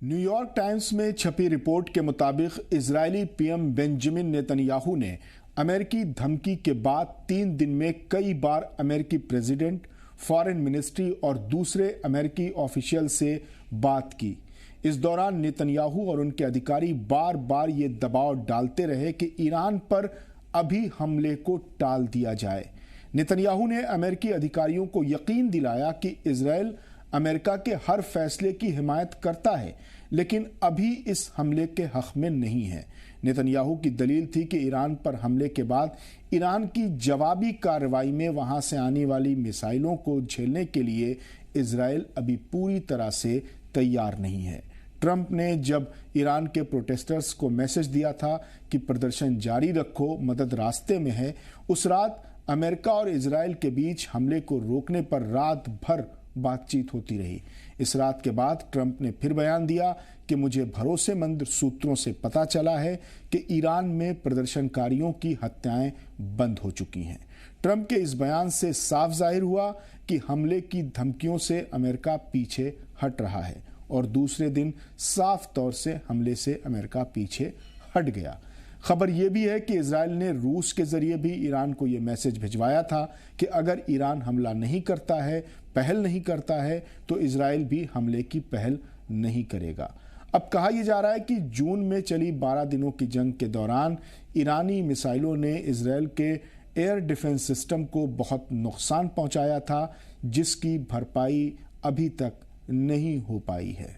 New York times में छपी report के मुताबिक इजरायली पीएम बेंजामिन नेतन्याहू ने अमेरिकी धमकी के बाद 3 दिन में कई बार अमेरिकी प्रेसिडेंट, फॉरेन मिनिस्ट्री और दूसरे अमेरिकी ऑफिशियल से बात की। इस दौरान नेतन्याहू और उनके अधिकारी बार बार ये दबाव डालते रहे कि ईरान पर अभी हमले को टाल दिया जाए। नेतन्याहू ने अमेरिकी अधिकारियों को यकीन दिलाया कि इजरायल अमेरिका के हर फैसले की हिमायत करता है, लेकिन अभी इस हमले के हक में नहीं है। नेतन्याहू की दलील थी कि ईरान पर हमले के बाद ईरान की जवाबी कार्रवाई में वहां से आने वाली मिसाइलों को झेलने के लिए इजरायल अभी पूरी तरह से तैयार नहीं है। ट्रंप ने जब ईरान के प्रोटेस्टर्स को मैसेज दिया था कि प्रदर्शन जारी रखो, मदद रास्ते में है, उस रात अमेरिका और इजरायल के बीच हमले को रोकने पर रात भर बातचीत होती रही। इस रात के बाद ट्रंप ने फिर बयान दिया कि मुझे भरोसेमंद सूत्रों से पता चला है कि ईरान में प्रदर्शनकारियों की हत्याएं बंद हो चुकी हैं। ट्रंप के इस बयान से साफ जाहिर हुआ कि हमले की धमकियों से अमेरिका पीछे हट रहा है और दूसरे दिन साफ तौर से हमले से अमेरिका पीछे हट गया। खबर यह भी है कि इजरायल ने रूस के जरिए भी ईरान को यह मैसेज भिजवाया था कि अगर ईरान हमला नहीं करता है, पहल नहीं करता है, तो इजरायल भी हमले की पहल नहीं करेगा। अब कहा यह जा रहा है कि जून में चली 12 दिनों की जंग के दौरान ईरानी मिसाइलों ने इजरायल के एयर डिफेंस सिस्टम को बहुत नुकसान पहुंचाया था, जिसकी भरपाई अभी तक नहीं हो पाई है।